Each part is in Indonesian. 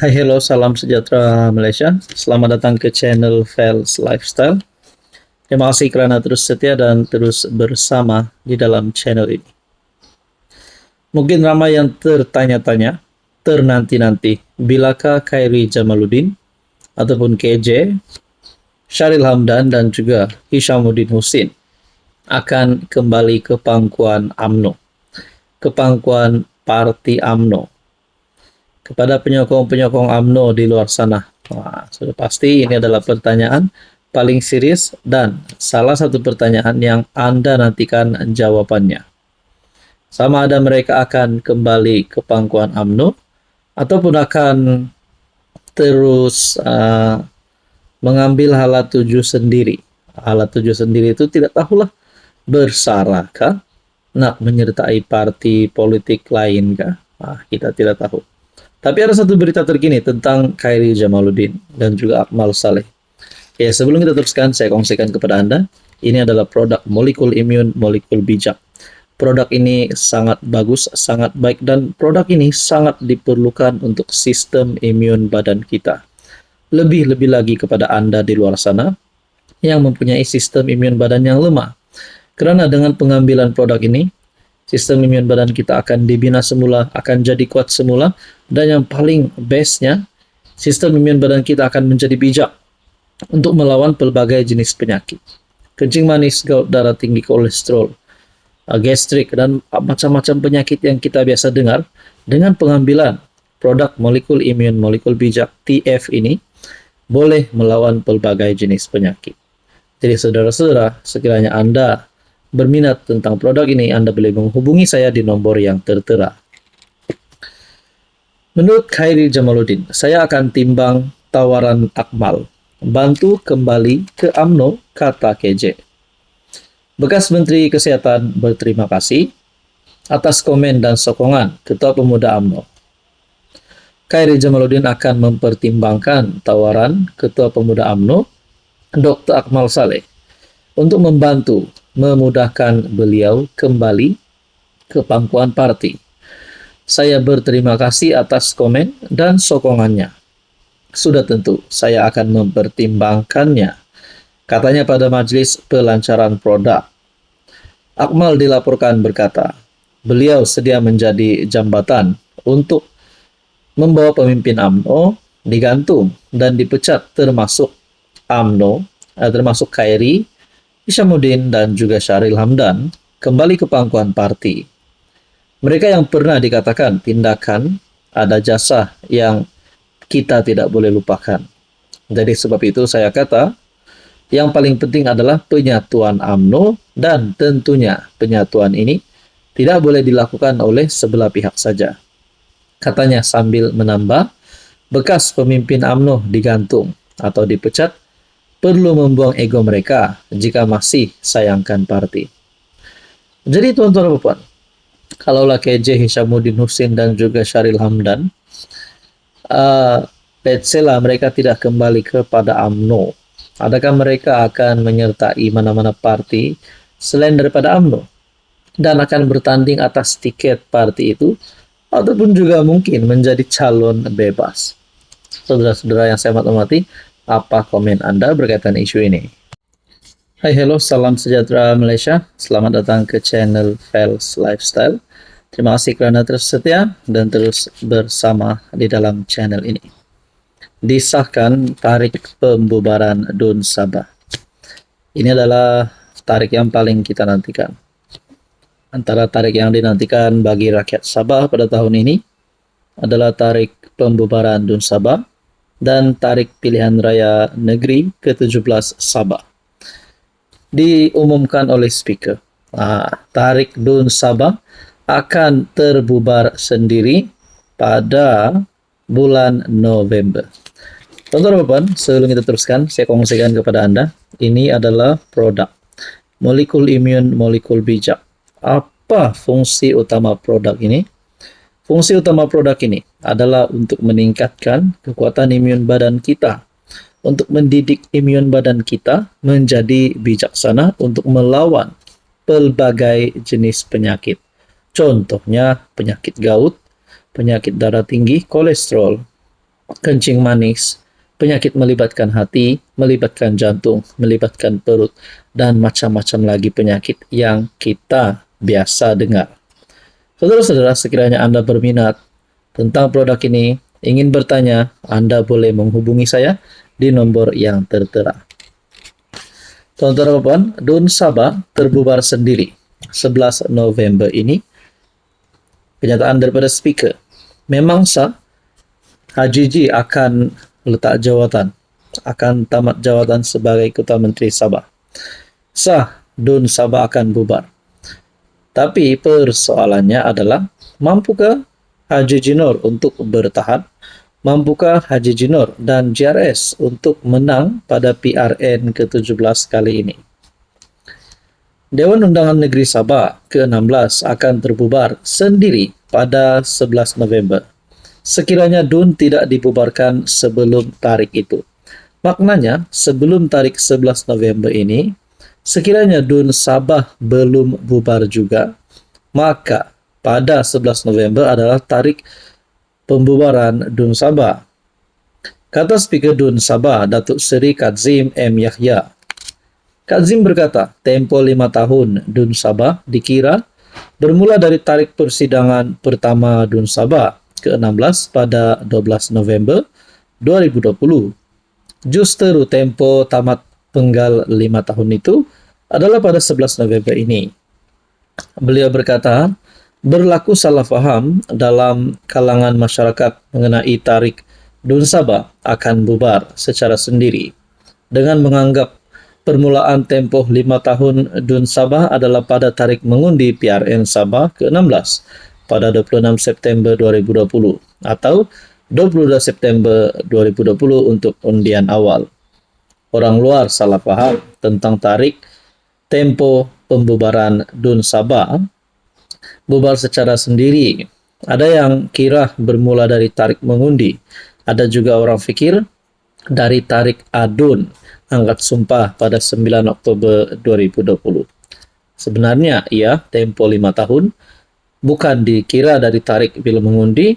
Hai, hello, salam sejahtera Malaysia. Selamat datang ke channel Fels Lifestyle. Terima kasih kerana terus setia dan terus bersama di dalam channel ini. Mungkin ramai yang tertanya-tanya, ternanti-nanti, bilakah Khairi Jamaluddin ataupun KJ, Sharil Hamdan dan juga Hishamuddin Hussein akan kembali ke pangkuan UMNO, ke pangkuan Parti UMNO, kepada penyokong-penyokong UMNO di luar sana. Wah, sudah pasti ini adalah pertanyaan paling serius dan salah satu pertanyaan yang Anda nantikan jawabannya. Sama ada mereka akan kembali ke pangkuan UMNO ataupun akan terus mengambil hala tuju sendiri. Hala tuju sendiri itu tidak tahulah bersarahkah, nak menyertai parti politik lainkah? Kita tidak tahu. Tapi ada satu berita terkini tentang Khairi Jamaluddin dan juga Akmal Saleh. Ya, sebelum kita teruskan, saya kongsikan kepada Anda. Ini adalah produk molekul imun, molekul bijak. Produk ini sangat bagus, sangat baik, dan produk ini sangat diperlukan untuk sistem imun badan kita. Lebih-lebih lagi kepada Anda di luar sana yang mempunyai sistem imun badan yang lemah. Karena dengan pengambilan produk ini, sistem imun badan kita akan dibina semula, akan jadi kuat semula, dan yang paling bestnya, sistem imun badan kita akan menjadi bijak untuk melawan pelbagai jenis penyakit. Kencing manis, gout, darah tinggi, kolesterol, gastrik, dan macam-macam penyakit yang kita biasa dengar, dengan pengambilan produk molekul imun, molekul bijak TF ini, boleh melawan pelbagai jenis penyakit. Jadi saudara-saudara, sekiranya Anda berminat tentang produk ini, Anda boleh menghubungi saya di nomor yang tertera. Menurut Khairi Jamaluddin, saya akan timbang tawaran Akmal, bantu kembali ke UMNO, kata KJ. Bekas Menteri Kesehatan berterima kasih atas komen dan sokongan Ketua Pemuda UMNO. Khairi Jamaluddin akan mempertimbangkan tawaran Ketua Pemuda UMNO, Dr. Akmal Saleh, untuk membantu memudahkan beliau kembali ke pangkuan parti. Saya berterima kasih atas komen dan sokongannya. Sudah tentu saya akan mempertimbangkannya, katanya pada majelis pelancaran produk. Akmal dilaporkan berkata, beliau sedia menjadi jambatan untuk membawa pemimpin UMNO digantung dan dipecat termasuk Khairi, Hishamuddin dan juga Sharil Hamdan kembali ke pangkuan parti. Mereka yang pernah dikatakan tindakan ada jasa yang kita tidak boleh lupakan. Jadi sebab itu saya kata yang paling penting adalah penyatuan UMNO, dan tentunya penyatuan ini tidak boleh dilakukan oleh sebelah pihak saja. Katanya sambil menambah, bekas pemimpin UMNO digantung atau dipecat perlu membuang ego mereka jika masih sayangkan parti. Jadi tuan-tuan dan puan, kalaulah KJ, Hishamuddin Hussein dan juga Sharil Hamdan, let's say lah mereka tidak kembali kepada UMNO, adakah mereka akan menyertai mana-mana parti selain daripada UMNO dan akan bertanding atas tiket parti itu, ataupun juga mungkin menjadi calon bebas? Saudara-saudara yang saya hormati, apa komen Anda berkaitan isu ini? Hai, hello, salam sejahtera Malaysia. Selamat datang ke channel Fels Lifestyle. Terima kasih kerana terus setia dan terus bersama di dalam channel ini. Disahkan tarik pembubaran DUN Sabah. Ini adalah tarik yang paling kita nantikan. Antara tarik yang dinantikan bagi rakyat Sabah pada tahun ini adalah tarik pembubaran DUN Sabah dan tarik pilihan raya negeri ke-17 Sabah. Diumumkan oleh speaker, tarik DUN Sabah akan terbubar sendiri pada bulan November. Teman-teman, sebelum kita teruskan, saya kongsikan kepada Anda, ini adalah produk molekul imun, molekul bijak. Apa fungsi utama produk ini? Fungsi utama produk ini adalah untuk meningkatkan kekuatan imun badan kita, untuk mendidik imun badan kita menjadi bijaksana untuk melawan pelbagai jenis penyakit. Contohnya penyakit gout, penyakit darah tinggi, kolesterol, kencing manis, penyakit melibatkan hati, melibatkan jantung, melibatkan perut, dan macam-macam lagi penyakit yang kita biasa dengar. Saudara-saudara, sekiranya Anda berminat tentang produk ini, ingin bertanya, Anda boleh menghubungi saya di nomor yang tertera. Tuan-tuan, Dun Sabah terbubar sendiri 11 November ini. Kenyataan daripada speaker, memang sah Haji G akan letak jawatan, akan tamat jawatan sebagai Ketua Menteri Sabah. Sah, Dun Sabah akan bubar. Tapi persoalannya adalah, mampukah Haji G Nur untuk bertahan? Mampukah Haji G Nur dan JRS untuk menang pada PRN ke-17 kali ini? Dewan Undangan Negeri Sabah ke-16 akan terbubar sendiri pada 11 November. Sekiranya DUN tidak dibubarkan sebelum tarik itu. Maknanya, sebelum tarik 11 November ini, sekiranya DUN Sabah belum bubar juga, maka pada 11 November adalah tarik pembubaran DUN Sabah. Kata Speaker DUN Sabah, Datuk Seri Kadzim M. Yahya. Kadzim berkata, tempoh 5 tahun DUN Sabah dikira bermula dari tarik persidangan pertama DUN Sabah ke-16 pada 12 November 2020. Justeru tempoh tamat penggal 5 tahun itu adalah pada 11 November ini. Beliau berkata, berlaku salah faham dalam kalangan masyarakat mengenai tarik DUN Sabah akan bubar secara sendiri dengan menganggap permulaan tempoh 5 tahun DUN Sabah adalah pada tarik mengundi PRN Sabah ke-16 pada 26 September 2020 atau 22 September 2020 untuk undian awal. Orang luar salah faham tentang tarik tempo pembubaran DUN Sabah bubar secara sendiri. Ada yang kira bermula dari tarik mengundi. Ada juga orang fikir dari tarik adun angkat sumpah pada 9 Oktober 2020. Sebenarnya ia tempo 5 tahun bukan dikira dari tarik bila mengundi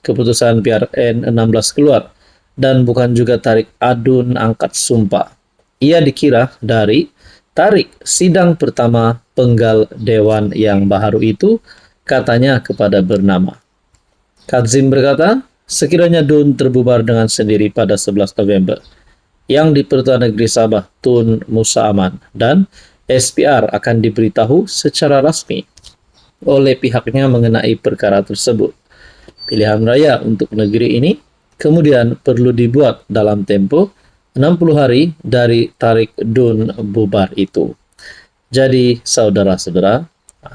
keputusan PRN 16 keluar dan bukan juga tarik adun angkat sumpah. Ia dikira dari tarik sidang pertama penggal dewan yang baru itu, katanya kepada bernama. Kadzim berkata, sekiranya DUN terbubar dengan sendiri pada 11 November, yang di Pertuan Negeri Sabah Tun Musa Aman dan SPR akan diberitahu secara rasmi oleh pihaknya mengenai perkara tersebut. Pilihan raya untuk negeri ini kemudian perlu dibuat dalam tempo 60 hari dari tarik DUN bubar itu. Jadi, saudara-saudara,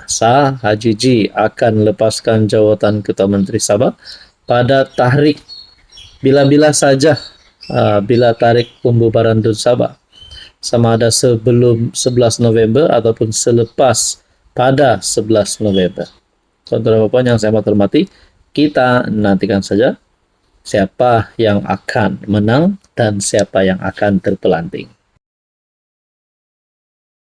sah Haji G akan lepaskan jawatan Ketua Menteri Sabah pada tarik bila-bila saja bila tarik pembubaran DUN Sabah, sama ada sebelum 11 November ataupun selepas pada 11 November. Saudara-saudara yang saya hormati, kita nantikan saja siapa yang akan menang dan siapa yang akan terpelanting.